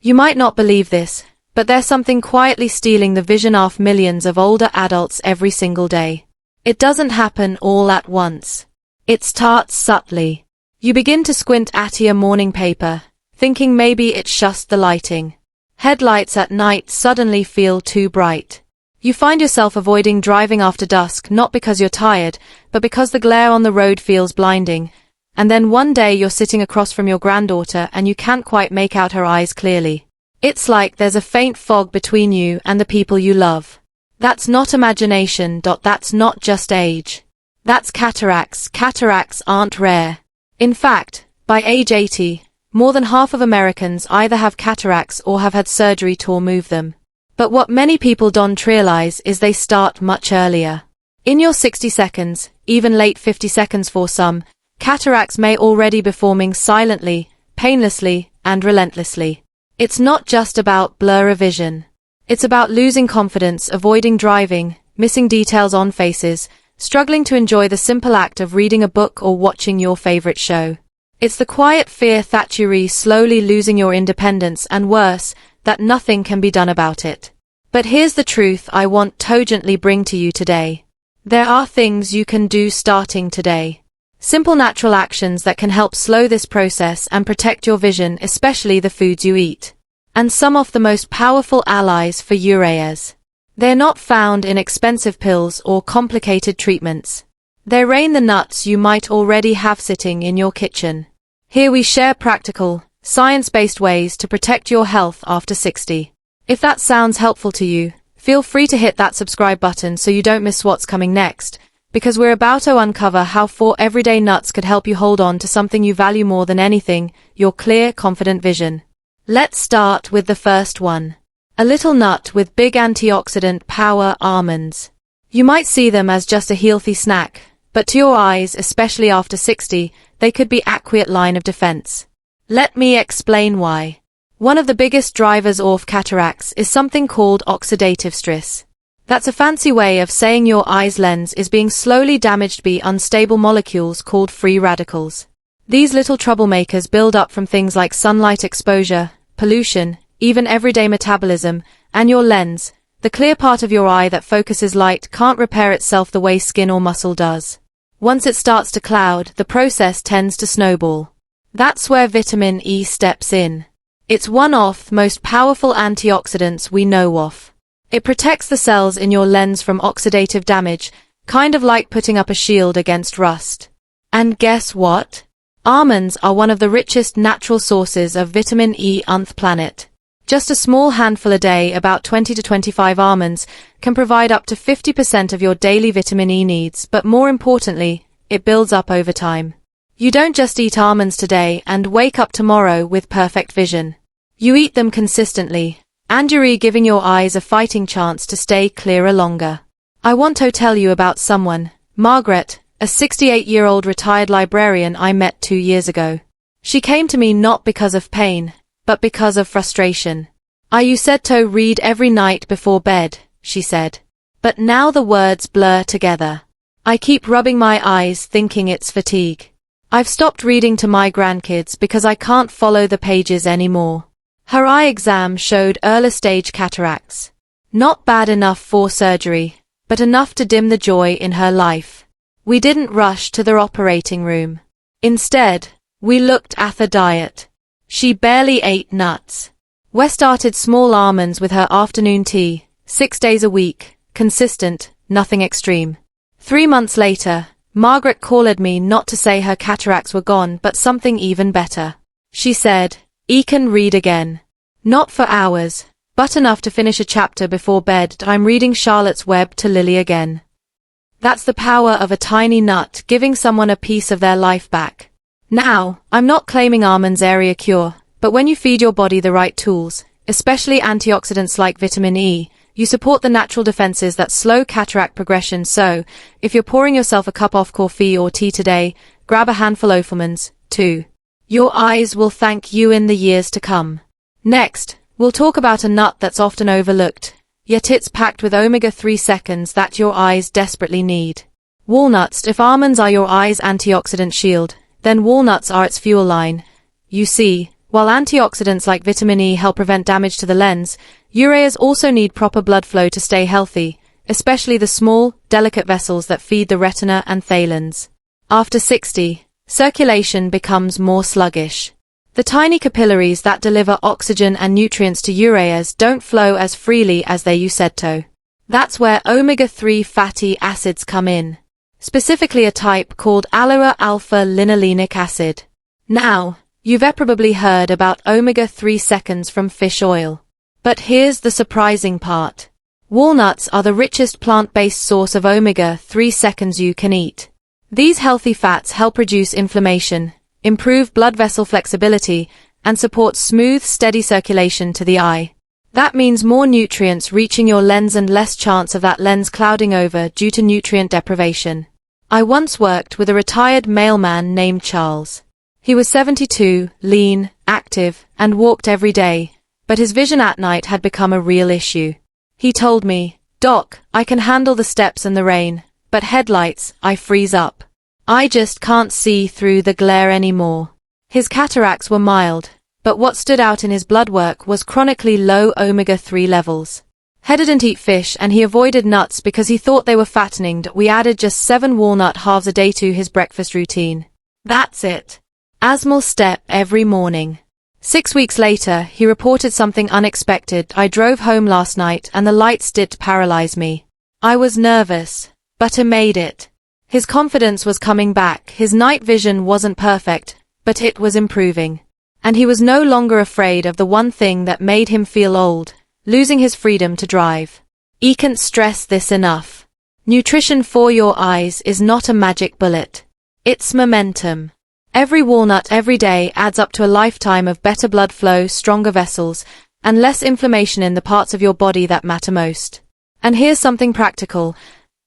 You might not believe this, but there's something quietly stealing the vision off millions of older adults every single day. It doesn't happen all at once. It starts subtly. You begin to squint at your morning paper, thinking maybe it's just the lighting. Headlights at night suddenly feel too bright. You find yourself avoiding driving after dusk not because you're tired, but because the glare on the road feels blinding. And then one day you're sitting across from your granddaughter and you can't quite make out her eyes clearly. It's like there's a faint fog between you and the people you love. That's not imagination. That's not just age. That's cataracts. Cataracts aren't rare. In fact, by age 80, more than half of Americans either have cataracts or have had surgery to remove them. But what many people don't realize is they start much earlier. In your 60 seconds, even late 50 seconds for some, cataracts may already be forming silently, painlessly, and relentlessly. It's not just about blur of vision. It's about losing confidence, avoiding driving, missing details on faces, struggling to enjoy the simple act of reading a book or watching your favorite show. It's the quiet fear that you're slowly losing your independence and worse, that nothing can be done about it. But here's the truth I want to gently bring to you today. There are things you can do starting today. Simple natural actions that can help slow this process and protect your vision, especially the foods you eat. And some of the most powerful allies for ureas. They're not found in expensive pills or complicated treatments. They're in the nuts you might already have sitting in your kitchen. Here we share practical, science-based ways to protect your health after 60. If that sounds helpful to you, feel free to hit that subscribe button so you don't miss what's coming next. Because we're about to uncover how 4 everyday nuts could help you hold on to something you value more than anything, your clear, confident vision. Let's start with the first one. A little nut with big antioxidant power: almonds. You might see them as just a healthy snack, but to your eyes, especially after 60, they could be accurate line of defense. Let me explain why. One of the biggest drivers of cataracts is something called oxidative stress. That's a fancy way of saying your eye's lens is being slowly damaged by unstable molecules called free radicals. These little troublemakers build up from things like sunlight exposure, pollution, even everyday metabolism, and your lens, the clear part of your eye that focuses light, can't repair itself the way skin or muscle does. Once it starts to cloud, the process tends to snowball. That's where vitamin E steps in. It's one of the most powerful antioxidants we know of. It protects the cells in your lens from oxidative damage, kind of like putting up a shield against rust. And guess what? Almonds are one of the richest natural sources of vitamin E on the planet. Just a small handful a day, about 20 to 25 almonds, can provide up to 50% of your daily vitamin E needs, but more importantly, it builds up over time. You don't just eat almonds today and wake up tomorrow with perfect vision. You eat them consistently, and you're giving your eyes a fighting chance to stay clearer longer. I want to tell you about someone, Margaret, a 68-year-old retired librarian I met 2 years ago. She came to me not because of pain, but because of frustration. I used to read every night before bed, she said. But now the words blur together. I keep rubbing my eyes thinking it's fatigue. I've stopped reading to my grandkids because I can't follow the pages anymore. Her eye exam showed early-stage cataracts. Not bad enough for surgery, but enough to dim the joy in her life. We didn't rush to the operating room. Instead, we looked at the diet. She barely ate nuts. We started small almonds with her afternoon tea, 6 days a week, consistent, nothing extreme. 3 months later, Margaret called me not to say her cataracts were gone but something even better. She said, "I can read again. Not for hours, but enough to finish a chapter before bed. I'm reading Charlotte's Web to Lily again." That's the power of a tiny nut giving someone a piece of their life back. Now, I'm not claiming almonds are a cure, but when you feed your body the right tools, especially antioxidants like vitamin E, you support the natural defenses that slow cataract progression. So, if you're pouring yourself a cup of coffee or tea today, grab a handful of almonds, too. Your eyes will thank you in the years to come. Next, we'll talk about a nut that's often overlooked, yet it's packed with omega-3 seconds that your eyes desperately need. Walnuts. If almonds are your eye's antioxidant shield, then walnuts are its fuel line. You see, While antioxidants like vitamin E help prevent damage to the lens, ureas also need proper blood flow to stay healthy, especially the small, delicate vessels that feed the retina and thalens. After 60, circulation becomes more sluggish. The tiny capillaries that deliver oxygen and nutrients to ureas don't flow as freely as they used to. That's where omega-3 fatty acids come in, specifically a type called alpha-linolenic acid. Now, you've probably heard about omega-3 seconds from fish oil. But here's the surprising part. Walnuts are the richest plant-based source of omega-3 seconds you can eat. These healthy fats help reduce inflammation, improve blood vessel flexibility, and support smooth, steady circulation to the eye. That means more nutrients reaching your lens and less chance of that lens clouding over due to nutrient deprivation. I once worked with a retired mailman named Charles. He was 72, lean, active, and walked every day, but his vision at night had become a real issue. He told me, "Doc, I can handle the steps and the rain, but headlights, I freeze up. I just can't see through the glare anymore." His cataracts were mild, but what stood out in his blood work was chronically low omega-3 levels. He didn't eat fish and he avoided nuts because he thought they were fattening. We added just 7 walnut halves a day to his breakfast routine. That's it. A small step every morning. 6 weeks later, he reported something unexpected. "I drove home last night and the lights did paralyze me. I was nervous, but I made it." His confidence was coming back. His night vision wasn't perfect, but it was improving. And he was no longer afraid of the one thing that made him feel old, losing his freedom to drive. I can't stress this enough. Nutrition for your eyes is not a magic bullet. It's momentum. Every walnut every day adds up to a lifetime of better blood flow, stronger vessels, and less inflammation in the parts of your body that matter most. And here's something practical.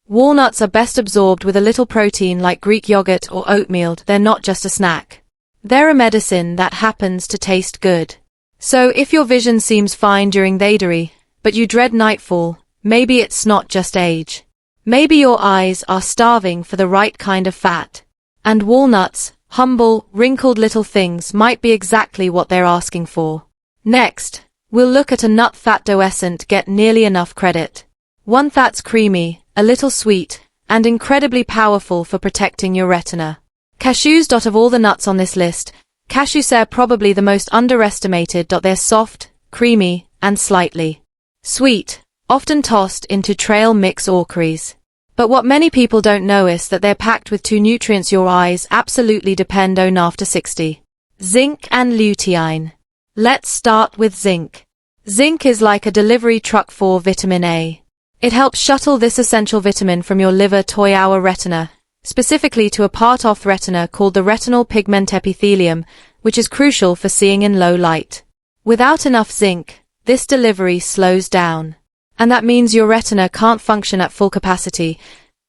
Walnuts are best absorbed with a little protein like Greek yogurt or oatmeal. They're not just a snack. They're a medicine that happens to taste good. So if your vision seems fine during the day, but you dread nightfall, maybe it's not just age. Maybe your eyes are starving for the right kind of fat. And walnuts, humble, wrinkled little things, might be exactly what they're asking for. Next, we'll look at a nut that doesn't get nearly enough credit. One that's creamy, a little sweet, and incredibly powerful for protecting your retina. Cashews. Of all the nuts on this list, cashews are probably the most underestimated. They're soft, creamy, and slightly sweet, often tossed into trail mix or curries. But what many people don't know is that they're packed with 2 nutrients your eyes absolutely depend on after 60. Zinc and lutein. Let's start with zinc. Zinc is like a delivery truck for vitamin A. It helps shuttle this essential vitamin from your liver to our retina, specifically to a part of the retina called the retinal pigment epithelium, which is crucial for seeing in low light. Without enough zinc, this delivery slows down. And that means your retina can't function at full capacity.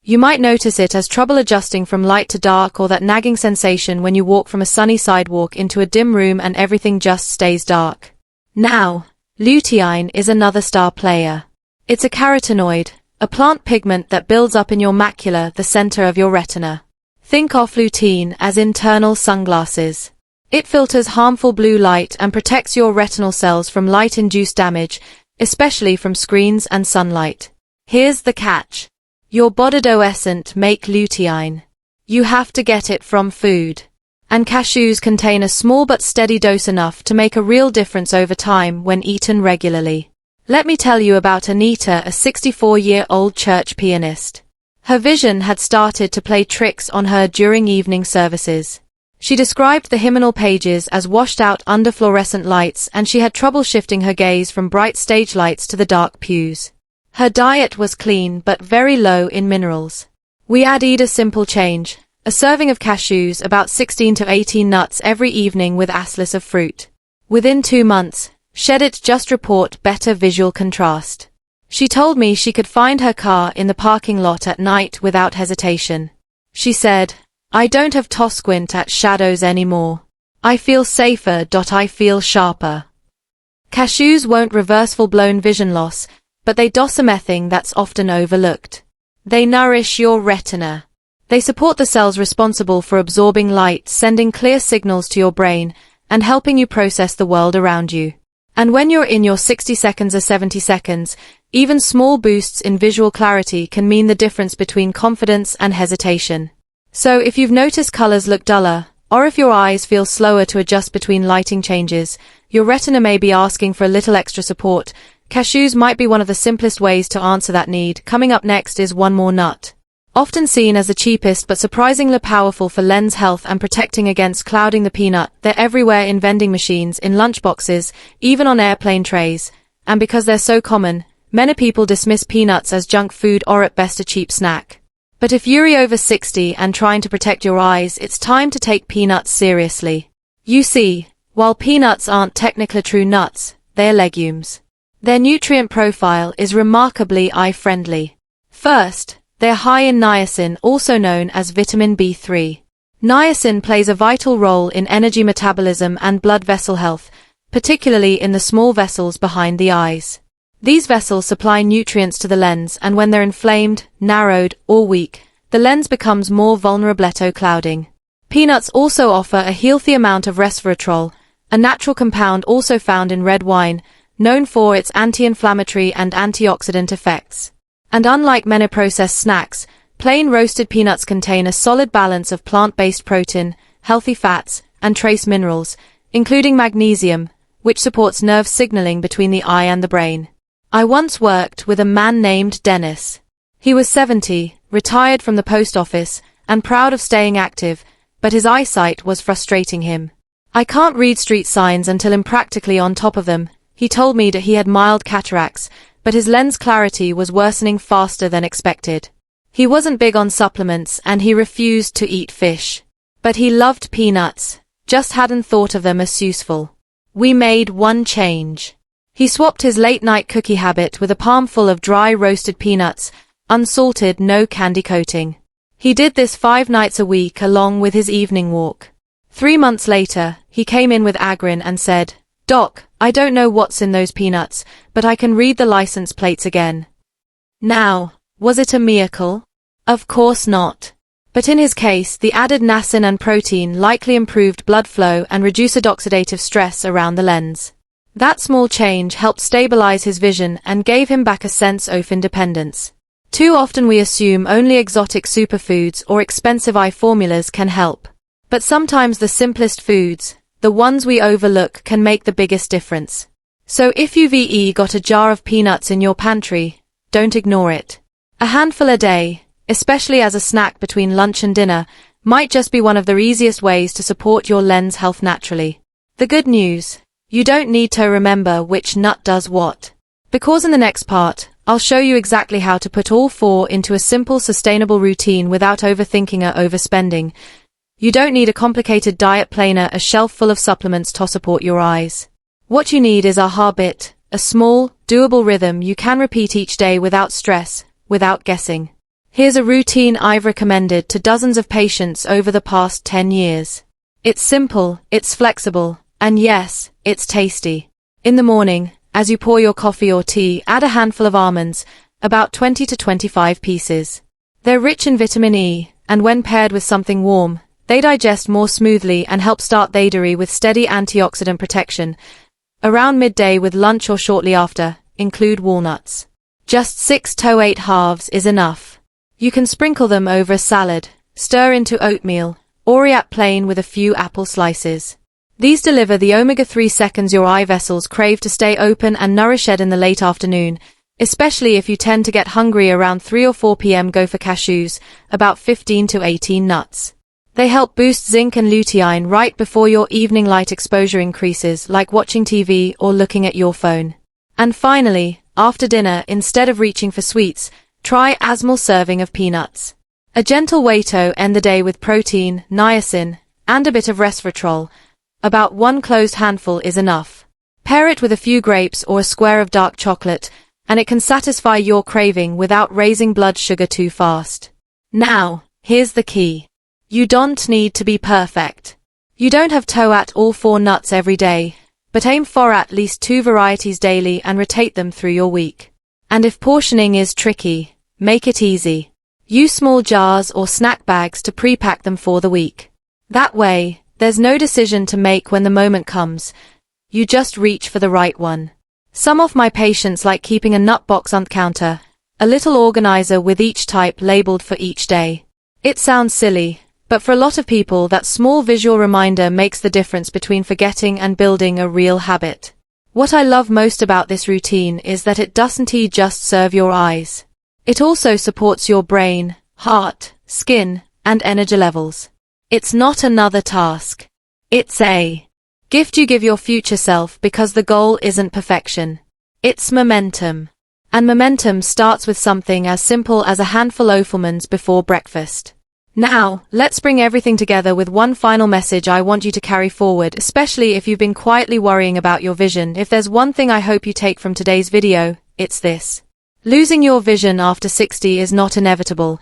You might notice it as trouble adjusting from light to dark, or that nagging sensation when you walk from a sunny sidewalk into a dim room and everything just stays dark. Now, lutein is another star player. It's a carotenoid, a plant pigment that builds up in your macula, the center of your retina. Think of lutein as internal sunglasses. It filters harmful blue light and protects your retinal cells from light-induced damage, especially from screens and sunlight. Here's the catch. Your body doesn't make lutein. You have to get it from food. And cashews contain a small but steady dose enough to make a real difference over time when eaten regularly. Let me tell you about Anita, a 64-year-old church pianist. Her vision had started to play tricks on her during evening services. She described the hymnal pages as washed out under fluorescent lights, and she had trouble shifting her gaze from bright stage lights to the dark pews. Her diet was clean but very low in minerals. We added a simple change, a serving of cashews, about 16 to 18 nuts every evening with assless of fruit. Within 2 months, she'd just report better visual contrast. She told me she could find her car in the parking lot at night without hesitation. She said, "I don't have to squint at shadows anymore. I feel safer. I feel sharper." Cashews won't reverse full-blown vision loss, but they do something that's often overlooked. They nourish your retina. They support the cells responsible for absorbing light, sending clear signals to your brain, and helping you process the world around you. And when you're in your 60 seconds or 70 seconds, even small boosts in visual clarity can mean the difference between confidence and hesitation. So if you've noticed colors look duller, or if your eyes feel slower to adjust between lighting changes, your retina may be asking for a little extra support. Cashews might be one of the simplest ways to answer that need. Coming up next is one more nut. Often seen as the cheapest but surprisingly powerful for lens health and protecting against clouding, the peanut. They're everywhere in vending machines, in lunchboxes, even on airplane trays. And because they're so common, many people dismiss peanuts as junk food or at best a cheap snack. But if you're over 60 and trying to protect your eyes, it's time to take peanuts seriously. You see, while peanuts aren't technically true nuts, they're legumes. Their nutrient profile is remarkably eye-friendly. First, they're high in niacin, also known as vitamin B3. Niacin plays a vital role in energy metabolism and blood vessel health, particularly in the small vessels behind the eyes. These vessels supply nutrients to the lens, and when they're inflamed, narrowed, or weak, the lens becomes more vulnerable to clouding. Peanuts also offer a healthy amount of resveratrol, a natural compound also found in red wine, known for its anti-inflammatory and antioxidant effects. And unlike many processed snacks, plain roasted peanuts contain a solid balance of plant-based protein, healthy fats, and trace minerals, including magnesium, which supports nerve signaling between the eye and the brain. I once worked with a man named Dennis. He was 70, retired from the post office, and proud of staying active, but his eyesight was frustrating him. "I can't read street signs until I'm practically on top of them." He told me that he had mild cataracts, but his lens clarity was worsening faster than expected. He wasn't big on supplements and he refused to eat fish. But he loved peanuts, just hadn't thought of them as useful. We made one change. He swapped his late-night cookie habit with a palmful of dry roasted peanuts, unsalted, no candy coating. He did this 5 nights a week along with his evening walk. 3 months later, he came in with Agrin and said, "Doc, I don't know what's in those peanuts, but I can read the license plates again." Now, was it a miracle? Of course not. But in his case, the added niacin and protein likely improved blood flow and reduced oxidative stress around the lens. That small change helped stabilize his vision and gave him back a sense of independence. Too often we assume only exotic superfoods or expensive eye formulas can help. But sometimes the simplest foods, the ones we overlook, can make the biggest difference. So if you've got a jar of peanuts in your pantry, don't ignore it. A handful a day, especially as a snack between lunch and dinner, might just be one of the easiest ways to support your lens health naturally. The good news, you don't need to remember which nut does what. Because in the next part, I'll show you exactly how to put all 4 into a simple, sustainable routine without overthinking or overspending. You don't need a complicated diet planner, a shelf full of supplements to support your eyes. What you need is a habit, a small, doable rhythm you can repeat each day without stress, without guessing. Here's a routine I've recommended to dozens of patients over the past 10 years. It's simple, it's flexible, and yes, it's tasty. In the morning, as you pour your coffee or tea, add a handful of almonds, about 20 to 25 pieces. They're rich in vitamin E, and when paired with something warm, they digest more smoothly and help start the day with steady antioxidant protection. Around midday with lunch or shortly after, include walnuts. Just 6 to 8 halves is enough. You can sprinkle them over a salad, stir into oatmeal, or eat plain with a few apple slices. These deliver the omega-3 seconds your eye vessels crave to stay open and nourished in the late afternoon, especially if you tend to get hungry around 3 or 4 p.m. Go for cashews, about 15 to 18 nuts. They help boost zinc and lutein right before your evening light exposure increases, like watching TV or looking at your phone. And finally, after dinner, instead of reaching for sweets, try a small serving of peanuts. A gentle way to end the day with protein, niacin, and a bit of resveratrol. About 1 closed handful is enough. Pair it with a few grapes or a square of dark chocolate, and it can satisfy your craving without raising blood sugar too fast. Now, here's the key. You don't need to be perfect. You don't have to eat all 4 nuts every day, but aim for at least 2 varieties daily and rotate them through your week. And if portioning is tricky, make it easy. Use small jars or snack bags to pre-pack them for the week. That way, There's no decision to make when the moment comes. You just reach for the right one. Some of my patients like keeping a nut box on the counter, a little organizer with each type labeled for each day. It sounds silly, but for a lot of people that small visual reminder makes the difference between forgetting and building a real habit. What I love most about this routine is that it doesn't just serve your eyes. It also supports your brain, heart, skin, and energy levels. It's not another task. It's a gift you give your future self because the goal isn't perfection. It's momentum. And momentum starts with something as simple as a handful of almonds before breakfast. Now, let's bring everything together with one final message I want you to carry forward, especially if you've been quietly worrying about your vision. If there's one thing I hope you take from today's video, it's this. Losing your vision after 60 is not inevitable.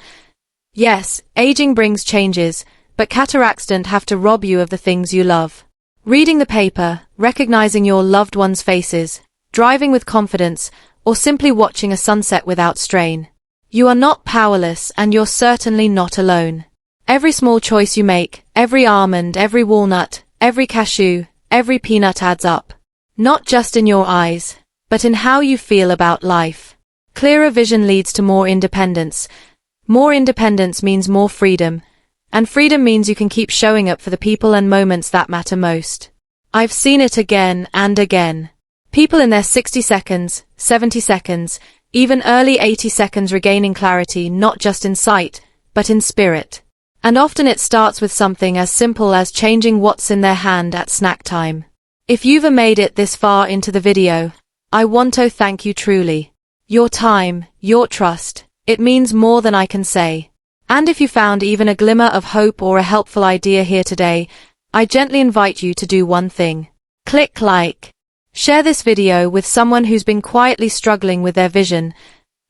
Yes, aging brings changes, but cataracts don't have to rob you of the things you love. Reading the paper, recognizing your loved ones' faces, driving with confidence, or simply watching a sunset without strain. You are not powerless, and you're certainly not alone. Every small choice you make, every almond, every walnut, every cashew, every peanut adds up. Not just in your eyes, but in how you feel about life. Clearer vision leads to more independence. More independence means more freedom. And freedom means you can keep showing up for the people and moments that matter most. I've seen it again and again. People in their 60 seconds, 70 seconds, even early 80 seconds regaining clarity not just in sight, but in spirit. And often it starts with something as simple as changing what's in their hand at snack time. If you've made it this far into the video, I want to thank you truly. Your time, your trust, it means more than I can say. And if you found even a glimmer of hope or a helpful idea here today, I gently invite you to do one thing. Click like. Share this video with someone who's been quietly struggling with their vision.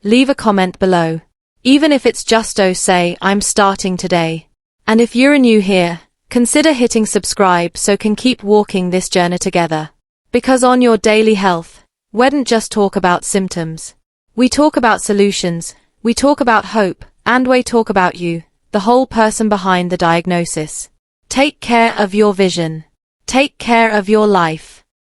Leave a comment below. Even if it's just say, I'm starting today. And if you're new here, consider hitting subscribe so can keep walking this journey together. Because on your daily health, we don't just talk about symptoms. We talk about solutions, we talk about hope, and we talk about you, the whole person behind the diagnosis. Take care of your vision. Take care of your life.